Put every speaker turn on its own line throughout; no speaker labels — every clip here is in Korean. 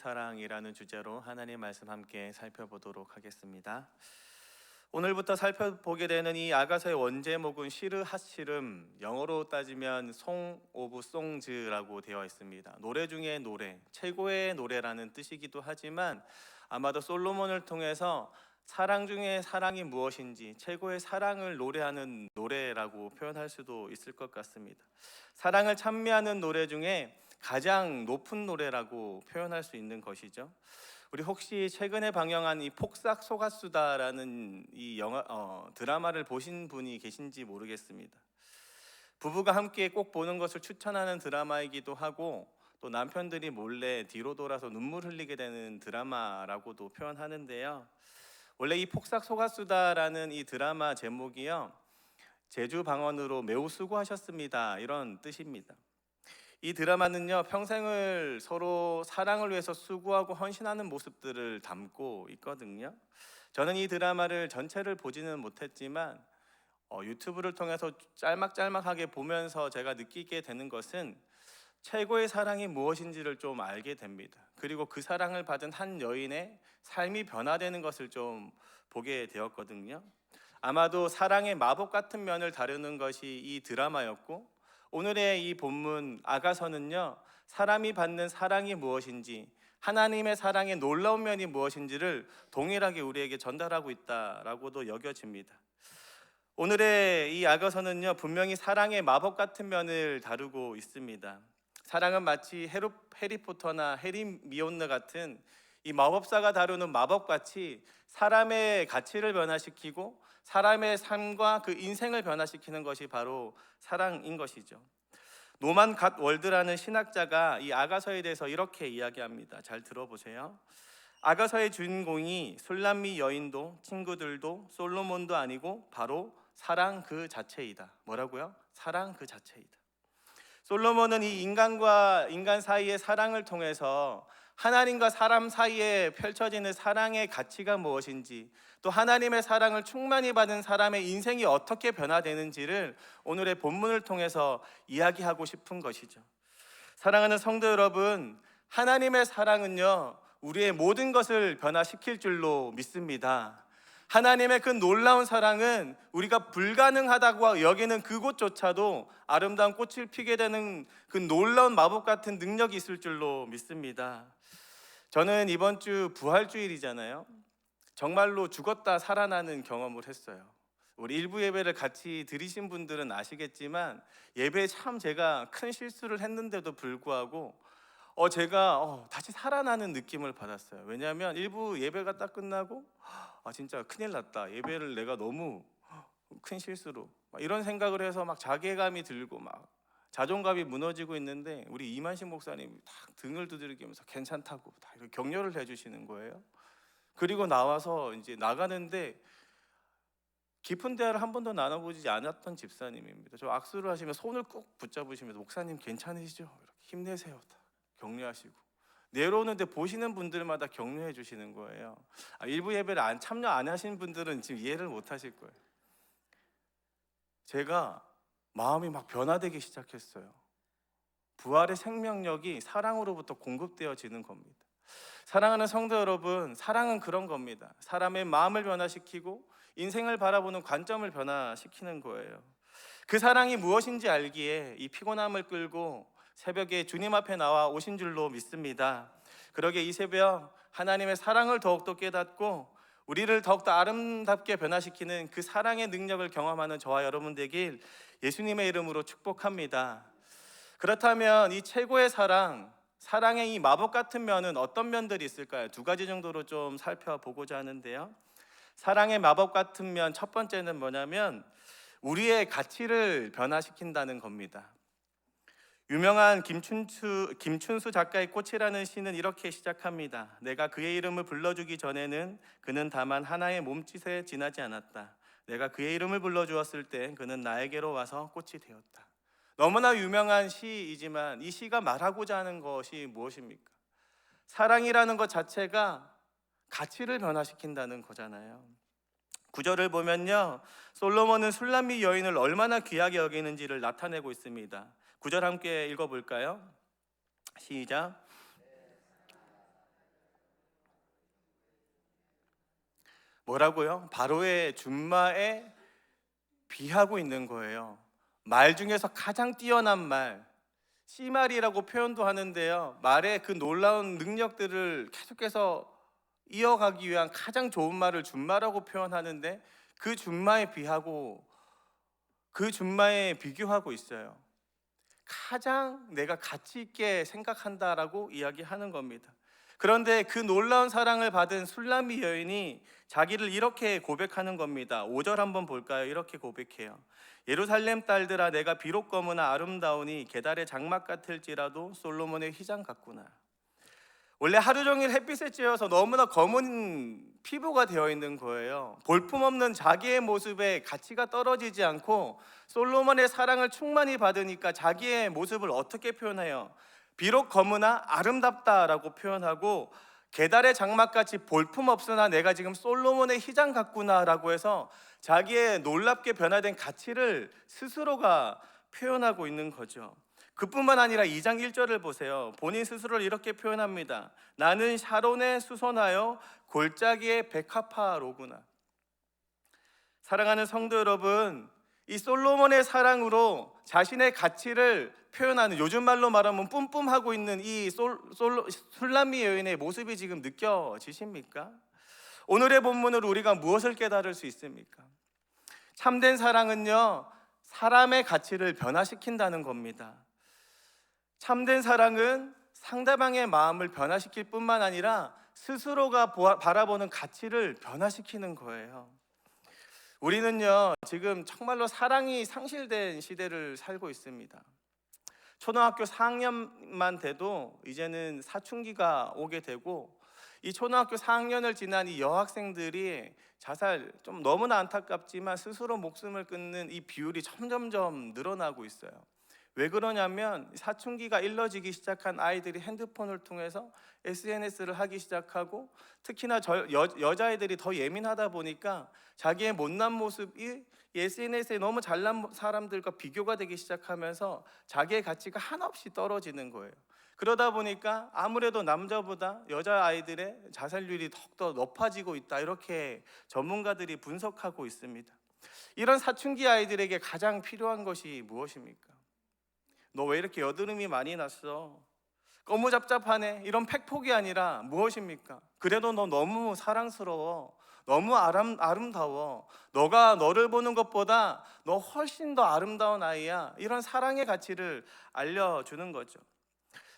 사랑이라는 주제로 하나님 말씀 함께 살펴보도록 하겠습니다. 오늘부터 살펴보게 되는 이 아가서의 원제목은 시르 핫시름, 영어로 따지면 송 오브 송즈라고 되어 있습니다. 노래 중에 노래, 최고의 노래라는 뜻이기도 하지만 아마도 솔로몬을 통해서 사랑 중에 사랑이 무엇인지 최고의 사랑을 노래하는 노래라고 표현할 수도 있을 것 같습니다. 사랑을 찬미하는 노래 중에 가장 높은 노래라고 표현할 수 있는 것이죠. 우리 혹시 최근에 방영한 이 폭삭 속았수다라는 이 드라마를 보신 분이 계신지 모르겠습니다. 부부가 함께 꼭 보는 것을 추천하는 드라마이기도 하고 또 남편들이 몰래 뒤로 돌아서 눈물 흘리게 되는 드라마라고도 표현하는데요. 원래 이 폭삭 속았수다라는 이 드라마 제목이요, 제주 방언으로 매우 수고하셨습니다 이런 뜻입니다. 이 드라마는요, 평생을 서로 사랑을 위해서 수고하고 헌신하는 모습들을 담고 있거든요. 저는 이 드라마를 전체를 보지는 못했지만 유튜브를 통해서 짤막짤막하게 보면서 제가 느끼게 되는 것은 최고의 사랑이 무엇인지를 좀 알게 됩니다. 그리고 그 사랑을 받은 한 여인의 삶이 변화되는 것을 좀 보게 되었거든요. 아마도 사랑의 마법 같은 면을 다루는 것이 이 드라마였고, 오늘의 이 본문 아가서는요, 사람이 받는 사랑이 무엇인지, 하나님의 사랑의 놀라운 면이 무엇인지를 동일하게 우리에게 전달하고 있다라고도 여겨집니다. 오늘의 이 아가서는요, 분명히 사랑의 마법 같은 면을 다루고 있습니다. 사랑은 마치 해리포터나 헤르미온느 같은 이 마법사가 다루는 마법같이 사람의 가치를 변화시키고 사람의 삶과 그 인생을 변화시키는 것이 바로 사랑인 것이죠. 노만 갓 월드라는 신학자가 이 아가서에 대해서 이렇게 이야기합니다. 잘 들어보세요. 아가서의 주인공이 술람미 여인도 친구들도 솔로몬도 아니고 바로 사랑 그 자체이다. 뭐라고요? 사랑 그 자체이다. 솔로몬은 이 인간과 인간 사이의 사랑을 통해서 하나님과 사람 사이에 펼쳐지는 사랑의 가치가 무엇인지, 또 하나님의 사랑을 충만히 받은 사람의 인생이 어떻게 변화되는지를 오늘의 본문을 통해서 이야기하고 싶은 것이죠. 사랑하는 성도 여러분, 하나님의 사랑은요, 우리의 모든 것을 변화시킬 줄로 믿습니다. 하나님의 그 놀라운 사랑은 우리가 불가능하다고 여기는 그곳조차도 아름다운 꽃을 피게 되는 그 놀라운 마법 같은 능력이 있을 줄로 믿습니다. 저는 이번 주 부활주일이잖아요. 정말로 죽었다 살아나는 경험을 했어요. 우리 일부 예배를 같이 드리신 분들은 아시겠지만 예배에 참 제가 큰 실수를 했는데도 불구하고 제가 다시 살아나는 느낌을 받았어요. 왜냐하면 일부 예배가 딱 끝나고 진짜 큰일 났다, 예배를 내가 너무 큰 실수로 이런 생각을 해서 막 자괴감이 들고 막 자존감이 무너지고 있는데 우리 이만식 목사님이 딱 등을 두드리면서 괜찮다고 다 이렇게 격려를 해주시는 거예요. 그리고 나와서 이제 나가는데 깊은 대화를 한 번도 나눠보지 않았던 집사님입니다. 저 악수를 하시면 손을 꼭 붙잡으시면서 목사님 괜찮으시죠? 이렇게 힘내세요 다 격려하시고, 내려오는데 보시는 분들마다 격려해 주시는 거예요. 일부 예배를 참여 안 하신 분들은 지금 이해를 못 하실 거예요. 제가 마음이 막 변화되기 시작했어요. 부활의 생명력이 사랑으로부터 공급되어지는 겁니다. 사랑하는 성도 여러분, 사랑은 그런 겁니다. 사람의 마음을 변화시키고 인생을 바라보는 관점을 변화시키는 거예요. 그 사랑이 무엇인지 알기에 이 피곤함을 끌고 새벽에 주님 앞에 나와 오신 줄로 믿습니다. 그러게 이 새벽 하나님의 사랑을 더욱더 깨닫고 우리를 더욱더 아름답게 변화시키는 그 사랑의 능력을 경험하는 저와 여러분 되길 예수님의 이름으로 축복합니다. 그렇다면 이 최고의 사랑의 이 마법 같은 면은 어떤 면들이 있을까요? 두 가지 정도로 좀 살펴보고자 하는데요. 사랑의 마법 같은 면 첫 번째는 뭐냐면 우리의 가치를 변화시킨다는 겁니다. 유명한 김춘수 작가의 꽃이라는 시는 이렇게 시작합니다. 내가 그의 이름을 불러주기 전에는 그는 다만 하나의 몸짓에 지나지 않았다. 내가 그의 이름을 불러주었을 때 그는 나에게로 와서 꽃이 되었다. 너무나 유명한 시이지만 이 시가 말하고자 하는 것이 무엇입니까? 사랑이라는 것 자체가 가치를 변화시킨다는 거잖아요. 구절을 보면요, 솔로몬은 술람미 여인을 얼마나 귀하게 여기는지를 나타내고 있습니다. 9절 함께 읽어볼까요? 시작. 뭐라고요? 바로의 준마에 비하고 있는 거예요. 말 중에서 가장 뛰어난 말, 씨말이라고 표현도 하는데요. 말의 그 놀라운 능력들을 계속해서 이어가기 위한 가장 좋은 말을 준마라고 표현하는데, 그 준마에 비하고, 그 준마에 비교하고 있어요. 가장 내가 가치 있게 생각한다라고 이야기하는 겁니다. 그런데 그 놀라운 사랑을 받은 술람미 여인이 자기를 이렇게 고백하는 겁니다. 5절 한번 볼까요? 이렇게 고백해요. 예루살렘 딸들아, 내가 비록 검으나 아름다우니 게달의 장막 같을지라도 솔로몬의 휘장 같구나. 원래 하루 종일 햇빛에 쬐어서 너무나 검은 피부가 되어 있는 거예요. 볼품없는 자기의 모습에 가치가 떨어지지 않고 솔로몬의 사랑을 충만히 받으니까 자기의 모습을 어떻게 표현해요? 비록 검으나 아름답다라고 표현하고, 게달의 장막같이 볼품없으나 내가 지금 솔로몬의 휘장 같구나라고 해서 자기의 놀랍게 변화된 가치를 스스로가 표현하고 있는 거죠. 그뿐만 아니라 2장 1절을 보세요. 본인 스스로를 이렇게 표현합니다. 나는 샤론에 수선하여 골짜기의 백합화로구나. 사랑하는 성도 여러분, 이 솔로몬의 사랑으로 자신의 가치를 표현하는, 요즘 말로 말하면 뿜뿜하고 있는 이 술람미 여인의 모습이 지금 느껴지십니까? 오늘의 본문으로 우리가 무엇을 깨달을 수 있습니까? 참된 사랑은요, 사람의 가치를 변화시킨다는 겁니다. 참된 사랑은 상대방의 마음을 변화시킬 뿐만 아니라 스스로가 바라보는 가치를 변화시키는 거예요. 우리는요, 지금 정말로 사랑이 상실된 시대를 살고 있습니다. 초등학교 4학년만 돼도 이제는 사춘기가 오게 되고, 이 초등학교 4학년을 지난 이 여학생들이 자살, 좀 너무나 안타깝지만 스스로 목숨을 끊는 이 비율이 점점점 늘어나고 있어요. 왜 그러냐면 사춘기가 일러지기 시작한 아이들이 핸드폰을 통해서 SNS를 하기 시작하고, 특히나 여자애들이 더 예민하다 보니까 자기의 못난 모습이 SNS에 너무 잘난 사람들과 비교가 되기 시작하면서 자기의 가치가 한없이 떨어지는 거예요. 그러다 보니까 아무래도 남자보다 여자아이들의 자살률이 더욱더 높아지고 있다, 이렇게 전문가들이 분석하고 있습니다. 이런 사춘기 아이들에게 가장 필요한 것이 무엇입니까? 너 왜 이렇게 여드름이 많이 났어? 거무잡잡하네, 이런 팩폭이 아니라 무엇입니까? 그래도 너 너무 사랑스러워, 너무 아름다워, 너가 너를 보는 것보다 너 훨씬 더 아름다운 아이야, 이런 사랑의 가치를 알려주는 거죠.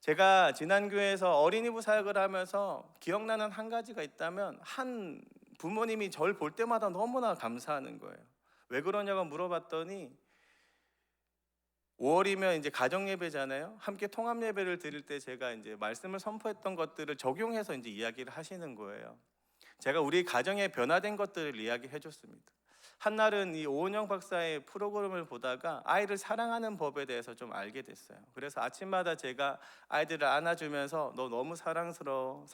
제가 지난 교회에서 어린이부 사역을 하면서 기억나는 한 가지가 있다면, 한 부모님이 저를 볼 때마다 너무나 감사하는 거예요. 왜 그러냐고 물어봤더니 5월이면 이제 가정 예배잖아요. 함께 통합 예배를 드릴 때 제가 이제 말씀을 선포했던 것들을 적용해서 이제 이야기를 하시는 거예요. 제가 우리 가정에 변화된 것들을 이야기해 줬습니다. 한날은 이 오은영 박사의 프로그램을 보다가 아이를 사랑하는 법에 대해서 좀 알게 됐어요. 그래서 아침마다 제가 아이들을 안아주면서 너 너무 사랑스러워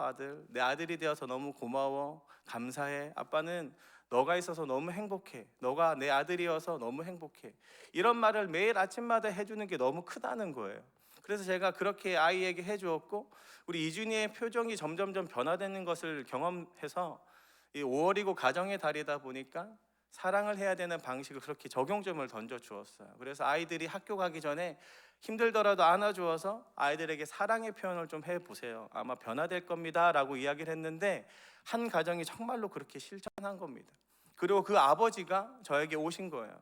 아들, 내 아들이 되어서 너무 고마워, 감사해, 아빠는 너가 있어서 너무 행복해, 너가 내 아들이어서 너무 행복해, 이런 말을 매일 아침마다 해주는 게 너무 크다는 거예요. 그래서 제가 그렇게 아이에게 해주었고, 우리 이준이의 표정이 점점점 변화되는 것을 경험해서 이 5월이고 가정의 달이다 보니까 사랑을 해야 되는 방식을 그렇게 적용점을 던져 주었어요. 그래서 아이들이 학교 가기 전에 힘들더라도 안아주어서 아이들에게 사랑의 표현을 좀 해보세요, 아마 변화될 겁니다 라고 이야기를 했는데, 한 가정이 정말로 그렇게 실천한 겁니다. 그리고 그 아버지가 저에게 오신 거예요.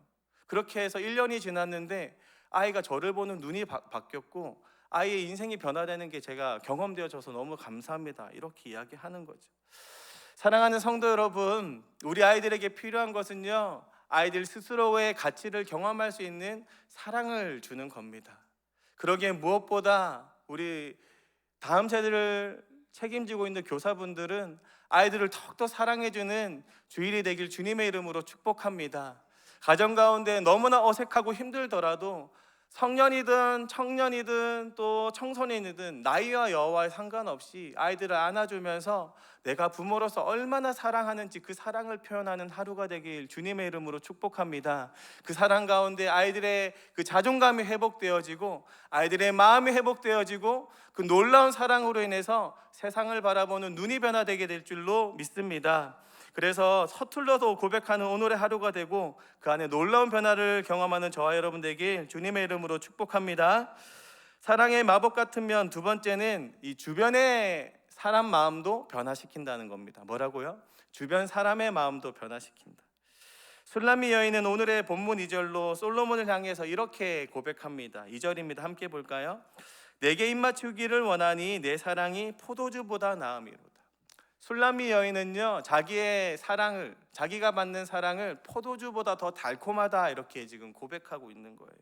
그렇게 해서 1년이 지났는데 아이가 저를 보는 눈이 바뀌었고, 아이의 인생이 변화되는 게 제가 경험되어져서 너무 감사합니다, 이렇게 이야기하는 거죠. 사랑하는 성도 여러분, 우리 아이들에게 필요한 것은요, 아이들 스스로의 가치를 경험할 수 있는 사랑을 주는 겁니다. 그러기에 무엇보다 우리 다음 세대를 책임지고 있는 교사분들은 아이들을 더욱더 사랑해주는 주일이 되길 주님의 이름으로 축복합니다. 가정 가운데 너무나 어색하고 힘들더라도 성년이든 청년이든 또 청소년이든 나이와 여와에 상관없이 아이들을 안아주면서 내가 부모로서 얼마나 사랑하는지 그 사랑을 표현하는 하루가 되길 주님의 이름으로 축복합니다. 그 사랑 가운데 아이들의 그 자존감이 회복되어지고 아이들의 마음이 회복되어지고 그 놀라운 사랑으로 인해서 세상을 바라보는 눈이 변화되게 될 줄로 믿습니다. 그래서 서툴러서 고백하는 오늘의 하루가 되고 그 안에 놀라운 변화를 경험하는 저와 여러분 되길 주님의 이름으로 축복합니다. 사랑의 마법 같으면 두 번째는 이 주변의 사람 마음도 변화시킨다는 겁니다. 뭐라고요? 주변 사람의 마음도 변화시킨다. 술람미 여인은 오늘의 본문 2절로 솔로몬을 향해서 이렇게 고백합니다. 2절입니다. 함께 볼까요? 내게 입맞추기를 원하니 내 사랑이 포도주보다 나음이로다. 술람미 여인은요, 자기가 받는 사랑을 포도주보다 더 달콤하다 이렇게 지금 고백하고 있는 거예요.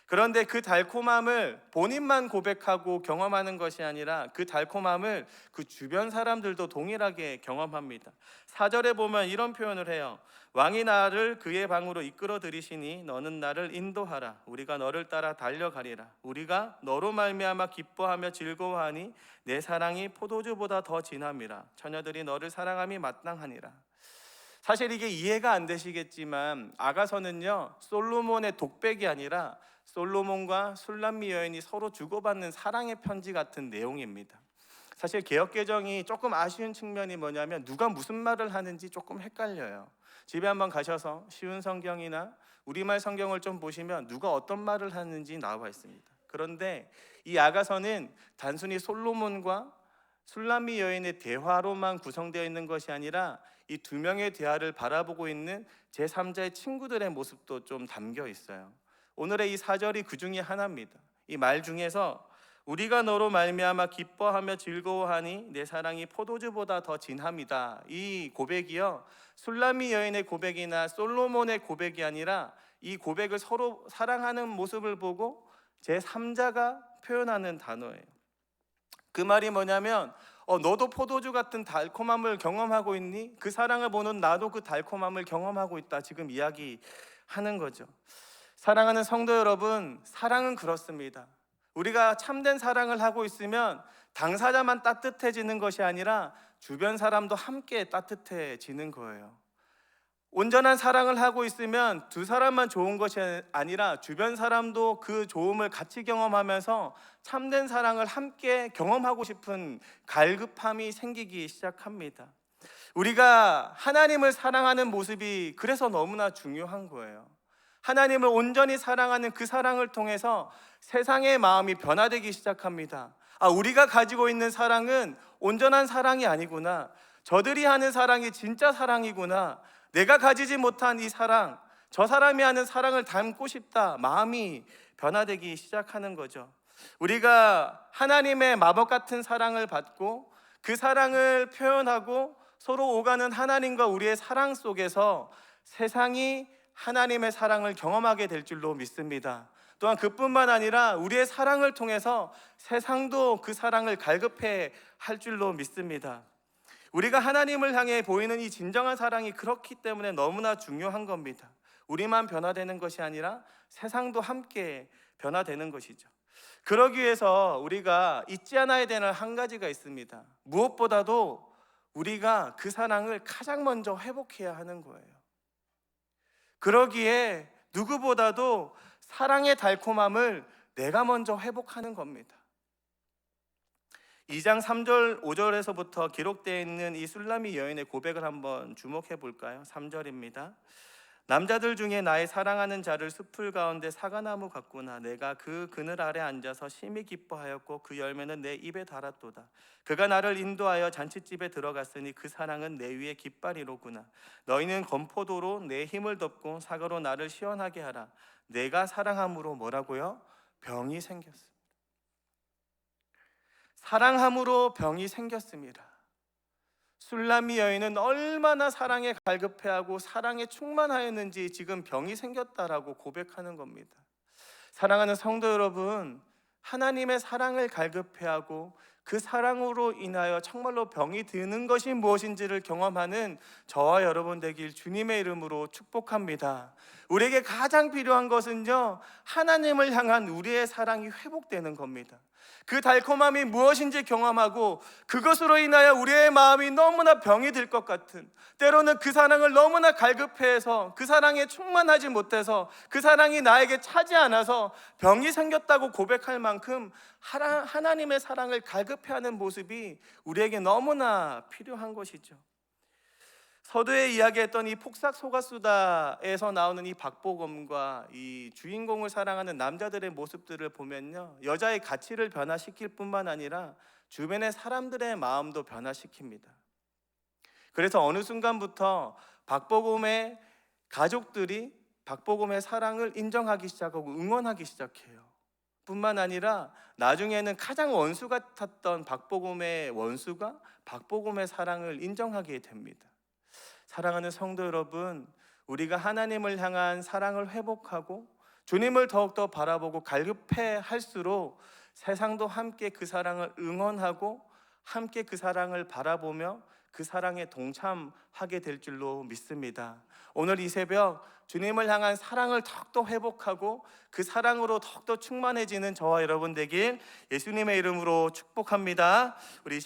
그런데 그 달콤함을 본인만 고백하고 경험하는 것이 아니라 그 달콤함을 그 주변 사람들도 동일하게 경험합니다. 4절에 보면 이런 표현을 해요. 왕이 나를 그의 방으로 이끌어 들이시니 너는 나를 인도하라. 우리가 너를 따라 달려가리라. 우리가 너로 말미암아 기뻐하며 즐거워하니 내 사랑이 포도주보다 더 진함이라. 처녀들이 너를 사랑함이 마땅하니라. 사실 이게 이해가 안 되시겠지만 아가서는요, 솔로몬의 독백이 아니라 솔로몬과 술람미 여인이 서로 주고받는 사랑의 편지 같은 내용입니다. 사실 개역개정이 조금 아쉬운 측면이 뭐냐면 누가 무슨 말을 하는지 조금 헷갈려요. 집에 한번 가셔서 쉬운 성경이나 우리말 성경을 좀 보시면 누가 어떤 말을 하는지 나와 있습니다. 그런데 이 아가서는 단순히 솔로몬과 술람미 여인의 대화로만 구성되어 있는 것이 아니라 이 두 명의 대화를 바라보고 있는 제3자의 친구들의 모습도 좀 담겨 있어요. 오늘의 이 4절이 그 중에 하나입니다. 이 말 중에서 우리가 너로 말미암아 기뻐하며 즐거워하니 내 사랑이 포도주보다 더 진함이다. 이 고백이요, 술람미 여인의 고백이나 솔로몬의 고백이 아니라 이 고백을 서로 사랑하는 모습을 보고 제3자가 표현하는 단어예요. 그 말이 뭐냐면 너도 포도주 같은 달콤함을 경험하고 있니? 그 사랑을 보는 나도 그 달콤함을 경험하고 있다. 지금 이야기하는 거죠. 사랑하는 성도 여러분, 사랑은 그렇습니다. 우리가 참된 사랑을 하고 있으면 당사자만 따뜻해지는 것이 아니라 주변 사람도 함께 따뜻해지는 거예요. 온전한 사랑을 하고 있으면 두 사람만 좋은 것이 아니라 주변 사람도 그 좋음을 같이 경험하면서 참된 사랑을 함께 경험하고 싶은 갈급함이 생기기 시작합니다. 우리가 하나님을 사랑하는 모습이 그래서 너무나 중요한 거예요. 하나님을 온전히 사랑하는 그 사랑을 통해서 세상의 마음이 변화되기 시작합니다. 우리가 가지고 있는 사랑은 온전한 사랑이 아니구나. 저들이 하는 사랑이 진짜 사랑이구나. 내가 가지지 못한 이 사랑, 저 사람이 하는 사랑을 닮고 싶다. 마음이 변화되기 시작하는 거죠. 우리가 하나님의 마법 같은 사랑을 받고 그 사랑을 표현하고 서로 오가는 하나님과 우리의 사랑 속에서 세상이 하나님의 사랑을 경험하게 될 줄로 믿습니다. 또한 그뿐만 아니라 우리의 사랑을 통해서 세상도 그 사랑을 갈급해 할 줄로 믿습니다. 우리가 하나님을 향해 보이는 이 진정한 사랑이 그렇기 때문에 너무나 중요한 겁니다. 우리만 변화되는 것이 아니라 세상도 함께 변화되는 것이죠. 그러기 위해서 우리가 잊지 않아야 되는 한 가지가 있습니다. 무엇보다도 우리가 그 사랑을 가장 먼저 회복해야 하는 거예요. 그러기에 누구보다도 사랑의 달콤함을 내가 먼저 회복하는 겁니다. 2장 3절 5절에서부터 기록되어 있는 이 술람미 여인의 고백을 한번 주목해 볼까요? 3절입니다. 남자들 중에 나의 사랑하는 자를 숲풀 가운데 사과나무 같구나. 내가 그 그늘 아래 앉아서 심히 기뻐하였고 그 열매는 내 입에 달았도다. 그가 나를 인도하여 잔치집에 들어갔으니 그 사랑은 내 위에 깃발이로구나. 너희는 건포도로 내 힘을 덮고 사과로 나를 시원하게 하라. 내가 사랑함으로 뭐라고요? 병이 생겼습니다. 사랑함으로 병이 생겼습니다. 술람미 여인은 얼마나 사랑에 갈급해하고 사랑에 충만하였는지 지금 병이 생겼다라고 고백하는 겁니다. 사랑하는 성도 여러분, 하나님의 사랑을 갈급해하고 그 사랑으로 인하여 정말로 병이 드는 것이 무엇인지를 경험하는 저와 여러분 되길 주님의 이름으로 축복합니다. 우리에게 가장 필요한 것은요, 하나님을 향한 우리의 사랑이 회복되는 겁니다. 그 달콤함이 무엇인지 경험하고 그것으로 인하여 우리의 마음이 너무나 병이 들 것 같은, 때로는 그 사랑을 너무나 갈급해해서 그 사랑에 충만하지 못해서 그 사랑이 나에게 차지 않아서 병이 생겼다고 고백할 만큼 하나님의 사랑을 갈급해하는 모습이 우리에게 너무나 필요한 것이죠. 서두에 이야기했던 이 폭삭 속았수다에서 나오는 이 박보검과 이 주인공을 사랑하는 남자들의 모습들을 보면요, 여자의 가치를 변화시킬 뿐만 아니라 주변의 사람들의 마음도 변화시킵니다. 그래서 어느 순간부터 박보검의 가족들이 박보검의 사랑을 인정하기 시작하고 응원하기 시작해요. 뿐만 아니라 나중에는 가장 원수 같았던 박보검의 원수가 박보검의 사랑을 인정하게 됩니다. 사랑하는 성도 여러분, 우리가 하나님을 향한 사랑을 회복하고 주님을 더욱더 바라보고 갈급해 할수록 세상도 함께 그 사랑을 응원하고 함께 그 사랑을 바라보며 그 사랑에 동참하게 될 줄로 믿습니다. 오늘 이 새벽 주님을 향한 사랑을 더욱더 회복하고 그 사랑으로 더욱더 충만해지는 저와 여러분 되길 예수님의 이름으로 축복합니다. 우리